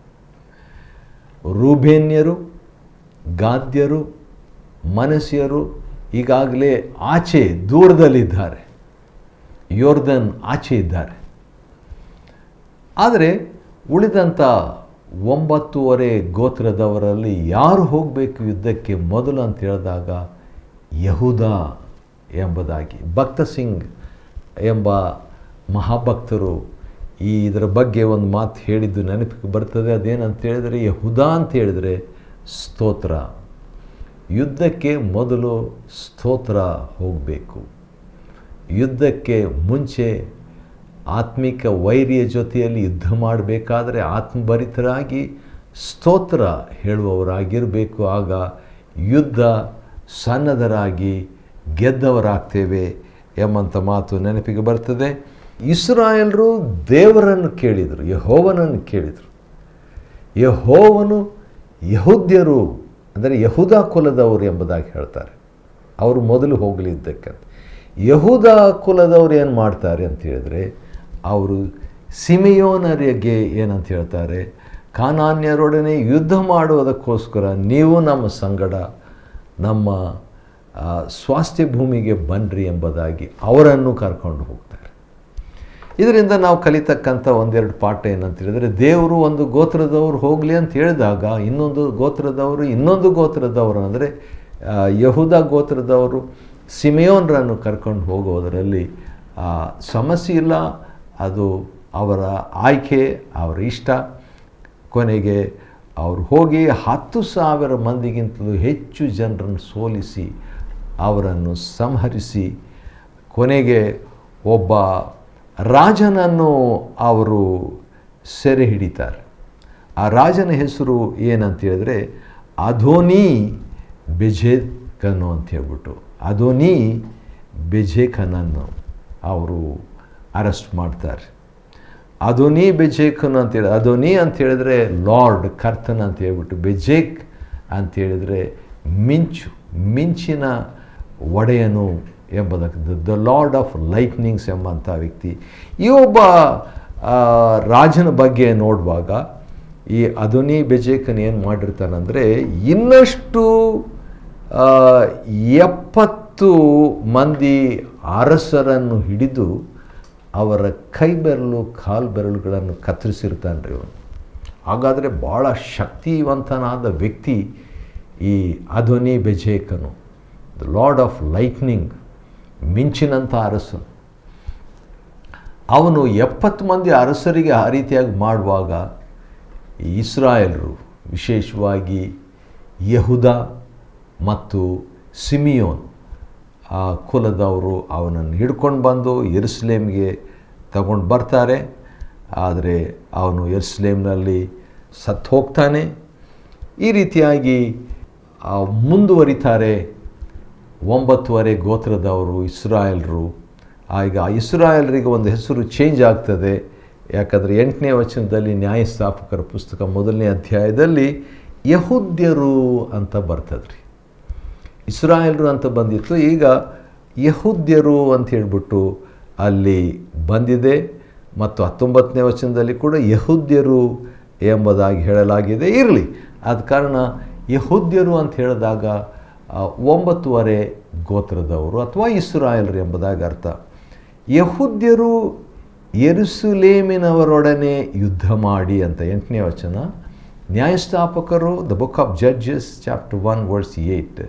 ರೂಬೇನ್ಯರು, ಗಾದ್ಯರು, ಮನಸ್ಸಿಯರು ಈಗಾಗಲೇ ಆಚೆ ದೂರದಲ್ಲಿದ್ದಾರೆ, ಯೋರ್ದನ್ ಆಚೆ ಇದ್ದಾರೆ. ಆದರೆ ಉಳಿದಂಥ 9 ಗೋತ್ರದವರಲ್ಲಿ ಯಾರು ಹೋಗಬೇಕು ಯುದ್ಧಕ್ಕೆ ಮೊದಲು ಅಂತ ಹೇಳಿದಾಗ ಯಹೂದ ಎಂಬುದಾಗಿ ಭಕ್ತ ಸಿಂಗ್ ಎಂಬ ಮಹಾಭಕ್ತರು ಇದರ ಬಗ್ಗೆ ಒಂದು ಮಾತು ಹೇಳಿದ್ದು ನೆನಪಿಗೆ ಬರ್ತದೆ. ಅದೇನಂತ ಹೇಳಿದರೆ, ಯಹೂದ ಅಂತ ಹೇಳಿದರೆ ಸ್ತೋತ್ರ, ಯುದ್ಧಕ್ಕೆ ಮೊದಲು ಸ್ತೋತ್ರ ಹೋಗಬೇಕು. ಯುದ್ಧಕ್ಕೆ ಮುಂಚೆ ಆತ್ಮಿಕ ವೈರಿಯ ಜೊತೆಯಲ್ಲಿ ಯುದ್ಧ ಮಾಡಬೇಕಾದರೆ ಆತ್ಮಭರಿತರಾಗಿ ಸ್ತೋತ್ರ ಹೇಳುವವರಾಗಿರಬೇಕು. ಆಗ ಯುದ್ಧ ಸನ್ನದ್ಧರಾಗಿ ಗೆದ್ದವರಾಗ್ತೇವೆ ಎಂಬಂಥ ಮಾತು ನೆನಪಿಗೆ ಬರ್ತದೆ. ಇಸ್ರಾಯೇಲರು ದೇವರನ್ನು ಕೇಳಿದರು, ಯೆಹೋವನನ್ನು ಕೇಳಿದರು. ಯೆಹೋವನು ಯಹೂದ್ಯರು ಅಂದರೆ ಯಹೂದ ಕುಲದವರು ಎಂಬುದಾಗಿ ಹೇಳ್ತಾರೆ. ಅವರು ಮೊದಲು ಹೋಗಲಿ ಯುದ್ಧಕ್ಕಂತ. ಯಹೂದ ಕುಲದವರು ಏನು ಮಾಡ್ತಾರೆ ಅಂತ ಹೇಳಿದ್ರೆ, ಅವರು ಸಿಮೆಯೋನರಿಗೆ ಏನಂತ ಹೇಳ್ತಾರೆ, ಕಾನಾನ್ಯರೊಡನೆ ಯುದ್ಧ ಮಾಡುವುದಕ್ಕೋಸ್ಕರ ನೀವು ನಮ್ಮ ಸಂಗಡ ನಮ್ಮ ಸ್ವಾಸ್ಥ್ಯ ಭೂಮಿಗೆ ಬನ್ನಿರಿ ಎಂಬುದಾಗಿ ಅವರನ್ನು ಕರ್ಕೊಂಡು ಹೋಗ್ತಾರೆ. ಇದರಿಂದ ನಾವು ಕಲಿತಕ್ಕಂಥ 1-2 ಪಾಠ ಏನಂತ ಹೇಳಿದರೆ, ದೇವರು ಒಂದು ಗೋತ್ರದವರು ಹೋಗಲಿ ಅಂತ ಹೇಳಿದಾಗ ಇನ್ನೊಂದು ಗೋತ್ರದವರು ಅಂದರೆ ಯಹೂದ ಗೋತ್ರದವರು ಸಿಮೆಯೋನರನ್ನು ಕರ್ಕೊಂಡು ಹೋಗೋದರಲ್ಲಿ ಸಮಸ್ಯೆ ಇಲ್ಲ. ಅದು ಅವರ ಆಯ್ಕೆ, ಅವರ ಇಷ್ಟ. ಕೊನೆಗೆ ಅವರು ಹೋಗಿ 10,000 ಮಂದಿಗಿಂತಲೂ ಹೆಚ್ಚು ಜನರನ್ನು ಸೋಲಿಸಿ ಅವರನ್ನು ಸಂಹರಿಸಿ ಕೊನೆಗೆ ಒಬ್ಬ ರಾಜನನ್ನು ಅವರು ಸೆರೆ ಹಿಡಿತಾರೆ. ಆ ರಾಜನ ಹೆಸರು ಏನಂತ ಹೇಳಿದ್ರೆ ಅದೋನಿ ಬೆಜೆಕನು ಅಂತ ಹೇಳ್ಬಿಟ್ಟು ಅದೋನಿ ಬೆಜೆಕನನ್ನು ಅವರು ಅರೆಸ್ಟ್ ಮಾಡ್ತಾರೆ. ಅದೋನಿ ಬೆಜೆಕನು ಅಂತೇಳಿ, ಅದೋನಿ ಅಂತ ಹೇಳಿದ್ರೆ ಲಾರ್ಡ್, ಕರ್ತನ್ ಅಂತ ಹೇಳ್ಬಿಟ್ಟು, ಬೆಜೆಕ್ ಅಂತ ಹೇಳಿದರೆ ಮಿಂಚಿನ ಒಡೆಯನು ಎಂಬುದಕ್ಕೆ ದ ಲಾರ್ಡ್ ಆಫ್ ಲೈಟ್ನಿಂಗ್ಸ್ ಎಂಬಂಥ ವ್ಯಕ್ತಿ. ಈ ಒಬ್ಬ ರಾಜನ ಬಗ್ಗೆ ನೋಡುವಾಗ ಈ ಅದೋನಿ ಬೆಜೆಕನ್ ಏನು ಮಾಡಿರ್ತಾನಂದರೆ, ಇನ್ನಷ್ಟು 70 ಮಂದಿ ಅರಸರನ್ನು ಹಿಡಿದು ಅವರ ಕೈ ಬೆರಳು ಕಾಲು ಬೆರಳುಗಳನ್ನು ಕತ್ತರಿಸಿರ್ತಾನೆ ರೀ ಅವನು. ಹಾಗಾದರೆ ಭಾಳ ಶಕ್ತಿವಂತನಾದ ವ್ಯಕ್ತಿ ಈ ಅದೋನಿ ಬೆಜೆಕನು, ದ ಲಾರ್ಡ್ ಆಫ್ ಲೈಟ್ನಿಂಗ್, ಮಿಂಚಿನಂಥ ಅರಸನು. ಅವನು 70 ಮಂದಿ ಅರಸರಿಗೆ ಆ ರೀತಿಯಾಗಿ ಮಾಡುವಾಗ ಇಸ್ರಾಯೇಲರು, ವಿಶೇಷವಾಗಿ ಯಹೂದ ಮತ್ತು ಸಿಮಿಯೋನ್ ಆ ಕುಲದವರು ಅವನನ್ನು ಹಿಡ್ಕೊಂಡು ಬಂದು ಯೆರೂಸಲೇಮಿಗೆ ತಗೊಂಡು ಬರ್ತಾರೆ. ಆದರೆ ಅವನು ಯೆರೂಸಲೇಮಿನಲ್ಲಿ ಸತ್ತು ಹೋಗ್ತಾನೆ. ಈ ರೀತಿಯಾಗಿ ಮುಂದುವರಿತಾರೆ 9 ಗೋತ್ರದವರು ಇಸ್ರಾಯೇಲರು. ಈಗ ಇಸ್ರಾಯೇಲರಿಗೆ ಒಂದು ಹೆಸರು ಚೇಂಜ್ ಆಗ್ತದೆ. ಯಾಕಂದರೆ 8ನೇ ವಚನದಲ್ಲಿ ನ್ಯಾಯಸ್ಥಾಪಕರ ಪುಸ್ತಕ 1ನೇ ಅಧ್ಯಾಯದಲ್ಲಿ ಯಹೂದ್ಯರು ಅಂತ ಬರ್ತದ್ರಿ. ಇಸ್ರಾಯೇಲರು ಅಂತ ಬಂದಿತ್ತು, ಈಗ ಯಹೂದ್ಯರು ಅಂತ ಹೇಳ್ಬಿಟ್ಟು ಅಲ್ಲಿ ಬಂದಿದೆ. ಮತ್ತು 19ನೇ ವಚನದಲ್ಲಿ ಕೂಡ ಯಹೂದ್ಯರು ಎಂಬುದಾಗಿ ಹೇಳಲಾಗಿದೆ. ಇರಲಿ, ಆದ ಕಾರಣ ಯಹೂದ್ಯರು ಅಂತ ಹೇಳಿದಾಗ 9 ಗೋತ್ರದವರು ಅಥವಾ ಇಸ್ರಾಯೇಲರು ಎಂಬುದಾಗಿ ಅರ್ಥ. ಯಹೂದ್ಯರು ಯೆರೂಸಲೇಮಿನವರೊಡನೆ ಯುದ್ಧ ಮಾಡಿ ಅಂತ 8ನೇ ವಚನ. ನ್ಯಾಯಸ್ಥಾಪಕರು, the book of Judges chapter 1 verse 8,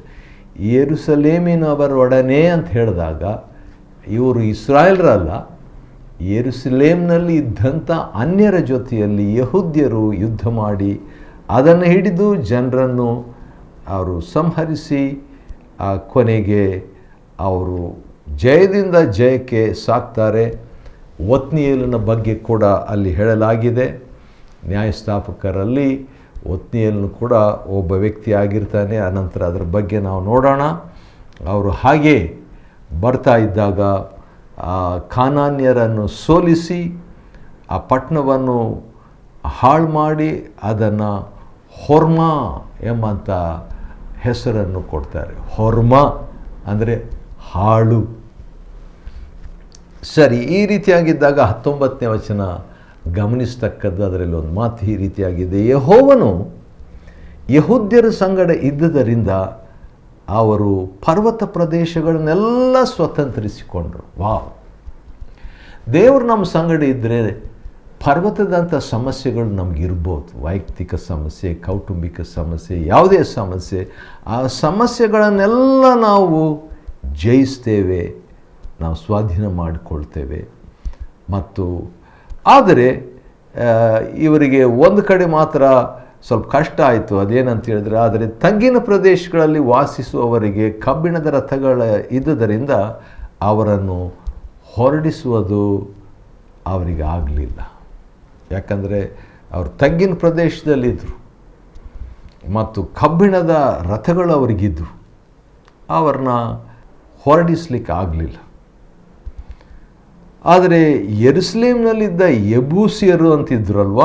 ಯೆರೂಸಲೇಮಿನವರೊಡನೆ ಅಂತ ಹೇಳಿದಾಗ ಇವರು ಇಸ್ರಾಯೇಲ್ರಲ್ಲ, ಯೆರೂಸಲೇಮ್ನಲ್ಲಿ ಇದ್ದಂಥ ಅನ್ಯರ ಜೊತೆಯಲ್ಲಿ ಯಹೂದ್ಯರು ಯುದ್ಧ ಮಾಡಿ ಅದನ್ನು ಹಿಡಿದು ಜನರನ್ನು ಅವರು ಸಂಹರಿಸಿ ಕೊನೆಗೆ ಅವರು ಜಯದಿಂದ ಜಯಕ್ಕೆ ಸಾಕ್ತಾರೆ. ಒತ್ನಿಯೇಲನ ಬಗ್ಗೆ ಕೂಡ ಅಲ್ಲಿ ಹೇಳಲಾಗಿದೆ. ನ್ಯಾಯಸ್ಥಾಪಕರಲ್ಲಿ ಒತ್ನಿಯೇಲನು ಕೂಡ ಒಬ್ಬ ವ್ಯಕ್ತಿ ಆಗಿರ್ತಾನೆ. ಅನಂತರ ಅದರ ಬಗ್ಗೆ ನಾವು ನೋಡೋಣ. ಅವರು ಹಾಗೆ ಬರ್ತಾ ಇದ್ದಾಗ ಕಾನಾನ್ಯರನ್ನು ಸೋಲಿಸಿ ಆ ಪಟ್ಟಣವನ್ನು ಹಾಳು ಮಾಡಿ ಅದನ್ನು ಹೊರ್ಮಾ ಎಂಬಂಥ ಹೆಸರನ್ನು ಕೊಡ್ತಾರೆ. ಹೊರ್ಮಾ ಅಂದರೆ ಹಾಳು. ಸರಿ, ಈ ರೀತಿಯಾಗಿದ್ದಾಗ 19ನೇ ವಚನ ಗಮನಿಸ್ತಕ್ಕದ್ದು. ಅದರಲ್ಲಿ ಒಂದು ಮಾತು ಈ ರೀತಿಯಾಗಿದೆ: ಯೆಹೋವನು ಯಹೂದ್ಯರ ಸಂಗಡ ಇದ್ದುದರಿಂದ ಅವರು ಪರ್ವತ ಪ್ರದೇಶಗಳನ್ನೆಲ್ಲ ಸ್ವತಂತ್ರಿಸಿಕೊಂಡರು. ವಾವ್! ದೇವರು ನಮ್ಮ ಸಂಗಡ ಇದ್ದರೆ ಪರ್ವತದಂಥ ಸಮಸ್ಯೆಗಳು ನಮಗಿರ್ಬೋದು. ವೈಯಕ್ತಿಕ ಸಮಸ್ಯೆ, ಕೌಟುಂಬಿಕ ಸಮಸ್ಯೆ, ಯಾವುದೇ ಸಮಸ್ಯೆ, ಆ ಸಮಸ್ಯೆಗಳನ್ನೆಲ್ಲ ನಾವು ಜಯಿಸ್ತೇವೆ, ನಾವು ಸ್ವಾಧೀನ ಮಾಡಿಕೊಳ್ತೇವೆ. ಮತ್ತು ಆದರೆ ಇವರಿಗೆ ಒಂದು ಕಡೆ ಮಾತ್ರ ಸ್ವಲ್ಪ ಕಷ್ಟ ಆಯಿತು. ಅದೇನಂತ ಹೇಳಿದ್ರೆ, ಆದರೆ ತಗ್ಗಿನ ಪ್ರದೇಶಗಳಲ್ಲಿ ವಾಸಿಸುವವರಿಗೆ ಕಬ್ಬಿಣದ ರಥಗಳ ಇದ್ದುದರಿಂದ ಅವರನ್ನು ಹೊರಡಿಸುವುದು ಅವರಿಗೆ ಆಗಲಿಲ್ಲ. ಯಾಕಂದರೆ ಅವರು ತಗ್ಗಿನ ಪ್ರದೇಶದಲ್ಲಿದ್ದರು ಮತ್ತು ಕಬ್ಬಿಣದ ರಥಗಳು ಅವರಿಗಿದ್ದರು. ಅವ್ರನ್ನ ಹೊರಡಿಸ್ಲಿಕ್ಕೆ ಆಗಲಿಲ್ಲ. ಆದರೆ ಯೆರೂಸಲೇಮಿನಲ್ಲಿದ್ದ ಯೆಬೂಸಿಯರು ಅಂತಿದ್ರಲ್ವ,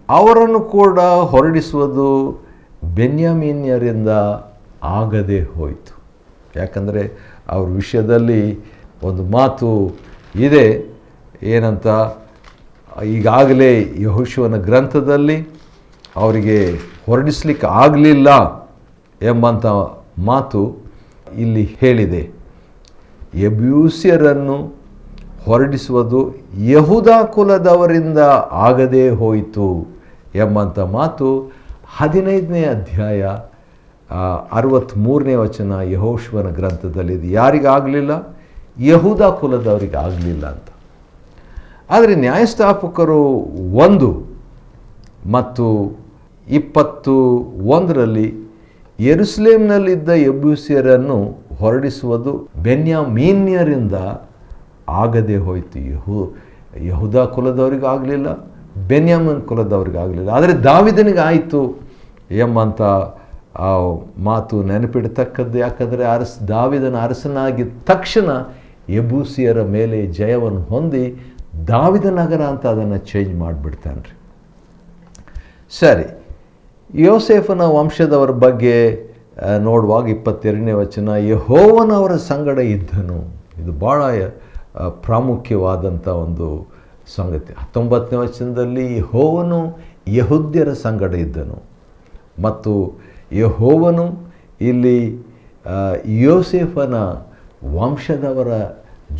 ಅವರನ್ನು ಕೂಡ ಹೊರಡಿಸುವುದು ಬೆನ್ಯಾಮೀನ್ಯರಿಂದ ಆಗದೆ ಹೋಯಿತು. ಯಾಕಂದರೆ ಅವ್ರ ವಿಷಯದಲ್ಲಿ ಒಂದು ಮಾತು ಇದೆ. ಏನಂತ, ಈಗಾಗಲೇ ಯೆಹೋಶುವನ ಗ್ರಂಥದಲ್ಲಿ ಅವರಿಗೆ ಹೊರಡಿಸ್ಲಿಕ್ಕೆ ಆಗಲಿಲ್ಲ ಎಂಬಂಥ ಮಾತು ಇಲ್ಲಿ ಹೇಳಿದೆ. ಯೆಬೂಸ್ಯರನ್ನು ಹೊರಡಿಸುವುದು ಯಹೂದ ಕುಲದವರಿಂದ ಆಗದೇ ಹೋಯಿತು ಎಂಬಂಥ ಮಾತು 15ನೇ ಅಧ್ಯಾಯ 63ನೇ ವಚನ ಯೆಹೋಶುವನ ಗ್ರಂಥದಲ್ಲಿದೆ. ಯಾರಿಗಾಗಲಿಲ್ಲ? ಯಹೂದ ಕುಲದವರಿಗೆ ಆಗಲಿಲ್ಲ ಅಂತ. ಆದರೆ ನ್ಯಾಯಸ್ಥಾಪಕರು 1 ಮತ್ತು 21ರಲ್ಲಿ ಯೆರೂಸಲೇಮಿನಲ್ಲಿದ್ದ ಯೆಬೂಸ್ಯರನ್ನು ಹೊರಡಿಸುವುದು ಬೆನ್ಯಾಮೀನ್ಯರಿಂದ ಆಗದೆ ಹೋಯಿತು. ಯಹೂದ ಕುಲದವ್ರಿಗೆ ಆಗಲಿಲ್ಲ, ಬೆನ್ಯಾಮೀನ್ ಕುಲದವ್ರಿಗೆ ಆಗಲಿಲ್ಲ, ಆದರೆ ದಾವೀದನಿಗೆ ಆಯಿತು ಎಂಬಂಥ ಮಾತು ನೆನಪಿಡತಕ್ಕದ್ದು. ಯಾಕಂದರೆ ದಾವೀದನ ಅರಸನಾಗಿದ್ದ ತಕ್ಷಣ ಯೆಬೂಸಿಯರ ಮೇಲೆ ಜಯವನ್ನು ಹೊಂದಿ ದಾವೀದ ನಗರ ಅಂತ ಅದನ್ನು ಚೇಂಜ್ ಮಾಡಿಬಿಡ್ತಾನೆ ರೀ. ಸರಿ, ಯೋಸೇಫನ ವಂಶದವರ ಬಗ್ಗೆ ನೋಡುವಾಗ 22ನೇ ವಚನ, ಯೆಹೋವನವರ ಸಂಗಡ ಇದ್ದನು. ಇದು ಭಾಳ ಪ್ರಾಮುಖ್ಯವಾದಂಥ ಒಂದು ಸಂಗತಿ. 19ನೇ ವಚನದಲ್ಲಿ ಯೆಹೋವನು ಯಹೂದ್ಯರ ಸಂಗಡ ಇದ್ದನು ಮತ್ತು ಯೆಹೋವನು ಇಲ್ಲಿ ಯೋಸೇಫನ ವಂಶದವರ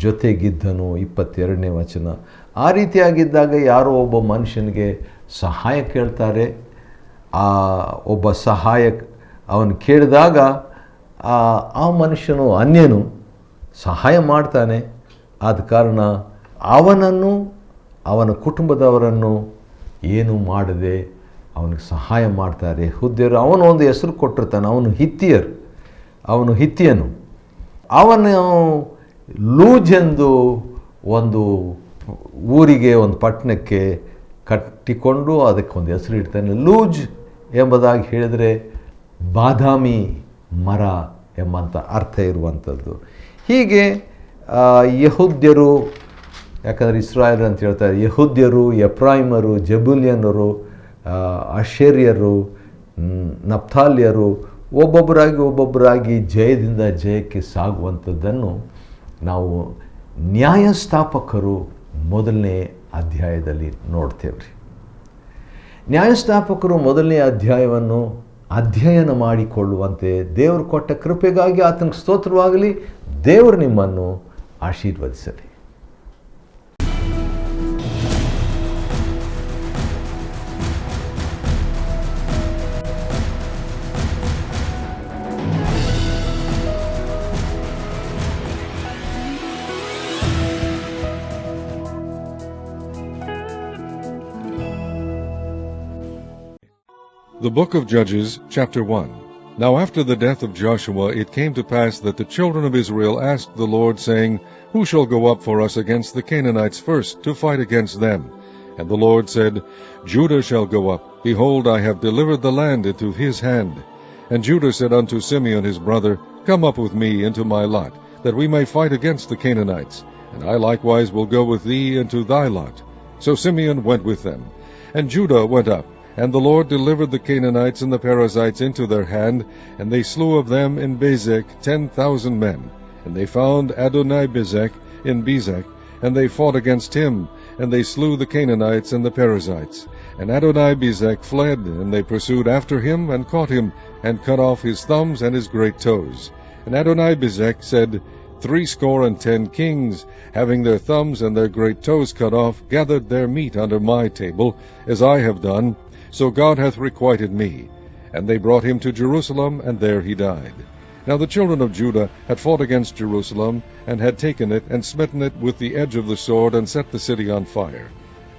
ಜೊತೆಗಿದ್ದನು. 22ನೇ ವಚನ. ಆ ರೀತಿಯಾಗಿದ್ದಾಗ ಯಾರೋ ಒಬ್ಬ ಮನುಷ್ಯನಿಗೆ ಸಹಾಯ ಕೇಳ್ತಾರೆ. ಒಬ್ಬ ಸಹಾಯಕ ಅವನು ಕೇಳಿದಾಗ ಆ ಮನುಷ್ಯನು ಅನ್ಯನು ಸಹಾಯ ಮಾಡ್ತಾನೆ. ಆದ ಕಾರಣ ಅವನನ್ನು ಅವನ ಕುಟುಂಬದವರನ್ನು ಏನು ಮಾಡದೆ ಅವನಿಗೆ ಸಹಾಯ ಮಾಡ್ತಾರೆ ಯೆಹೂದ್ಯರು. ಅವನು ಒಂದು ಹೆಸರು ಕೊಟ್ಟಿರ್ತಾನೆ, ಅವನು ಹಿತ್ತಿಯನು. ಅವನು ಲೂಜ್ ಎಂದು ಒಂದು ಊರಿಗೆ, ಒಂದು ಪಟ್ಟಣಕ್ಕೆ ಕಟ್ಟಿಕೊಂಡು ಅದಕ್ಕೊಂದು ಹೆಸರು ಇಡ್ತಾನೆ. ಲೂಜ್ ಎಂಬುದಾಗಿ ಹೇಳಿದರೆ ಬಾದಾಮಿ ಮರ ಎಂಬಂಥ ಅರ್ಥ ಇರುವಂಥದ್ದು. ಹೀಗೆ ಯಹೂದ್ಯರು, ಯಾಕಂದರೆ ಇಸ್ರಾಯೇಲ್ ಅಂತ ಹೇಳ್ತಾರೆ, ಯಹೂದ್ಯರು, ಎಫ್ರಾಯಿಮರು, ಜೆಬುಲ್ಯನರು, ಆಶೇರ್ಯರು, ನಫ್ತಾಲ್ಯರು ಒಬ್ಬೊಬ್ಬರಾಗಿ ಜಯದಿಂದ ಜಯಕ್ಕೆ ಸಾಗುವಂಥದ್ದನ್ನು ನಾವು ನ್ಯಾಯಸ್ಥಾಪಕರು 1ನೇ ಅಧ್ಯಾಯದಲ್ಲಿ ನೋಡ್ತೇವೆ ರೀ. ನ್ಯಾಯಸ್ಥಾಪಕರು 1ನೇ ಅಧ್ಯಾಯವನ್ನು ಅಧ್ಯಯನ ಮಾಡಿಕೊಳ್ಳುವಂತೆ ದೇವರು ಕೊಟ್ಟ ಕೃಪೆಗಾಗಿ ಆತನಿಗೆ ಸ್ತೋತ್ರವಾಗಲಿ. ದೇವರು ನಿಮ್ಮನ್ನು ಆಶೀರ್ವದಿಸಲಿ. The Book of Judges, chapter 1. Now after the death of Joshua it came to pass that the children of Israel asked the Lord, saying, Who shall go up for us against the Canaanites first, to fight against them? And the Lord said, Judah shall go up. Behold, I have delivered the land into his hand. And Judah said unto Simeon his brother, Come up with me into my lot, that we may fight against the Canaanites. And I likewise will go with thee into thy lot. So Simeon went with them. And Judah went up. And the Lord delivered the Canaanites and the Perizzites into their hand, and they slew of them in Bezek 10,000 men. And they found Adonibezek in Bezek, and they fought against him, and they slew the Canaanites and the Perizzites. And Adonibezek fled, and they pursued after him, and caught him, and cut off his thumbs and his great toes. And Adonibezek said, 70 kings, having their thumbs and their great toes cut off, gathered their meat under my table, as I have done. So God hath requited me. And they brought him to Jerusalem, and there he died. Now the children of Judah had fought against Jerusalem, and had taken it, and smitten it with the edge of the sword, and set the city on fire.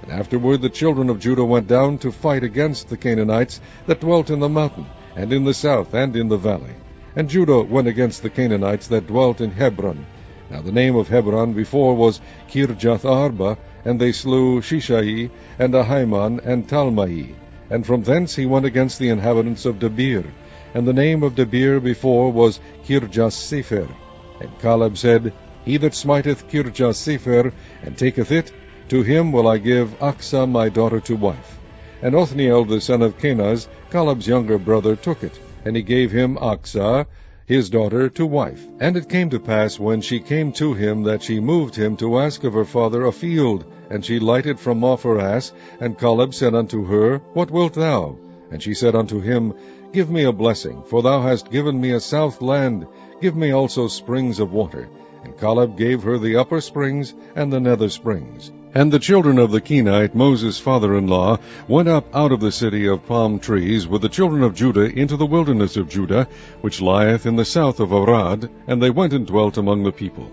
And afterward the children of Judah went down to fight against the Canaanites that dwelt in the mountain, and in the south, and in the valley. And Judah went against the Canaanites that dwelt in Hebron. Now the name of Hebron before was Kirjath-arba, and they slew Shishai, and Ahiman, and Talmai. And from thence he went against the inhabitants of Debir. And the name of Debir before was Kirjath-sepher. And Caleb said, He that smiteth Kirjath-sepher, and taketh it, to him will I give Achsah my daughter to wife. And Othniel the son of Kenaz, Caleb's younger brother, took it, and he gave him Achsah his daughter to wife. And it came to pass, when she came to him, that she moved him to ask of her father a field. And she lighted from off her ass, and Caleb said unto her, What wilt thou? And she said unto him, Give me a blessing, for thou hast given me a south land. Give me also springs of water. And Caleb gave her the upper springs and the nether springs. And the children of the Kenite, Moses' father-in-law, went up out of the city of palm trees with the children of Judah into the wilderness of Judah, which lieth in the south of Arad, and they went and dwelt among the people.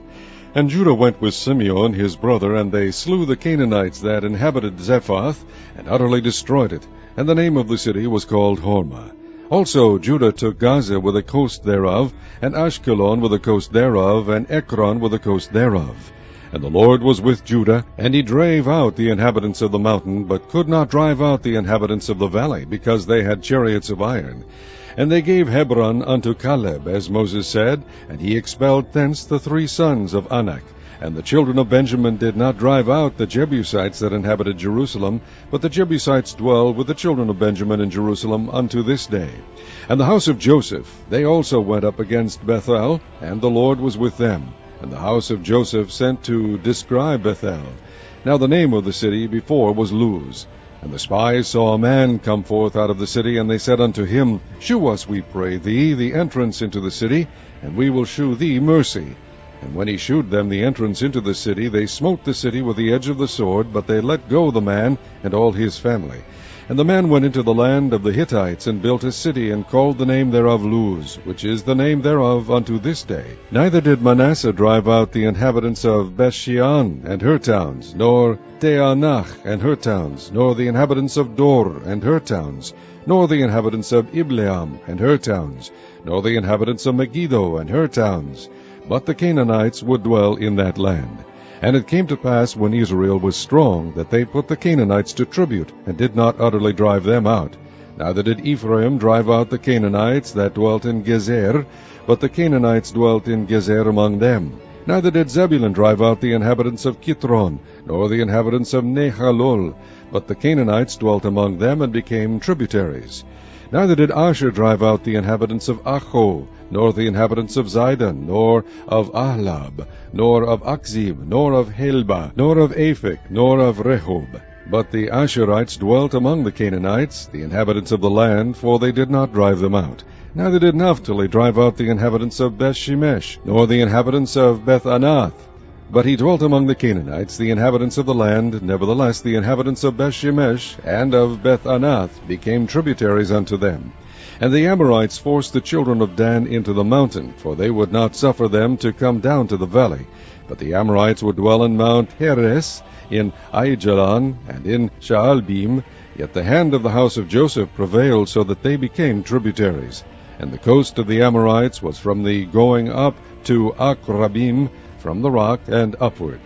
And Judah went with Simeon his brother, and they slew the Canaanites that inhabited Zephath, and utterly destroyed it. And the name of the city was called Hormah. Also Judah took Gaza with the coast thereof, and Ashkelon with the coast thereof, and Ekron with the coast thereof. And the Lord was with Judah, and he drave out the inhabitants of the mountain, but could not drive out the inhabitants of the valley, because they had chariots of iron. And they gave Hebron unto Caleb, as Moses said, and he expelled thence the 3 sons of Anak. And the children of Benjamin did not drive out the Jebusites that inhabited Jerusalem, but the Jebusites dwell with the children of Benjamin in Jerusalem unto this day. And the house of Joseph, they also went up against Bethel, and the Lord was with them. And the house of Joseph sent to describe Bethel. Now the name of the city before was Luz. And the spies saw a man come forth out of the city, and they said unto him, Shew us, we pray thee, the entrance into the city, and we will shew thee mercy. And when he shewed them the entrance into the city, they smote the city with the edge of the sword, but they let go the man and all his family. And the man went into the land of the Hittites, and built a city, and called the name thereof Luz, which is the name thereof unto this day. Neither did Manasseh drive out the inhabitants of Bethshean and her towns, nor Teanach and her towns, nor the inhabitants of Dor and her towns, nor the inhabitants of Ibleam and her towns, nor the inhabitants of Megiddo and her towns. But the Canaanites would dwell in that land. And it came to pass, when Israel was strong, that they put the Canaanites to tribute, and did not utterly drive them out. Neither did Ephraim drive out the Canaanites that dwelt in Gezer, but the Canaanites dwelt in Gezer among them. Neither did Zebulun drive out the inhabitants of Kitron, nor the inhabitants of Nehalol, but the Canaanites dwelt among them, and became tributaries. Neither did Asher drive out the inhabitants of Acho, nor the inhabitants of Zidon, nor of Ahlab, nor of Akzib, nor of Helba, nor of Aphek, nor of Rehob. But the Asherites dwelt among the Canaanites, the inhabitants of the land, for they did not drive them out. Neither did Naphtali drive out the inhabitants of Bethshemesh, nor the inhabitants of Beth-anath. But he dwelt among the Canaanites, the inhabitants of the land. Nevertheless the inhabitants of Bethshemesh and of Beth-anath became tributaries unto them. And the Amorites forced the children of Dan into the mountain, for they would not suffer them to come down to the valley. But the Amorites would dwell in Mount Heres, in Aijalon, and in Shaalbim, Yet the hand of the house of Joseph prevailed so that they became tributaries. And the coast of the Amorites was from the going up to Akrabim, from the rock and upward.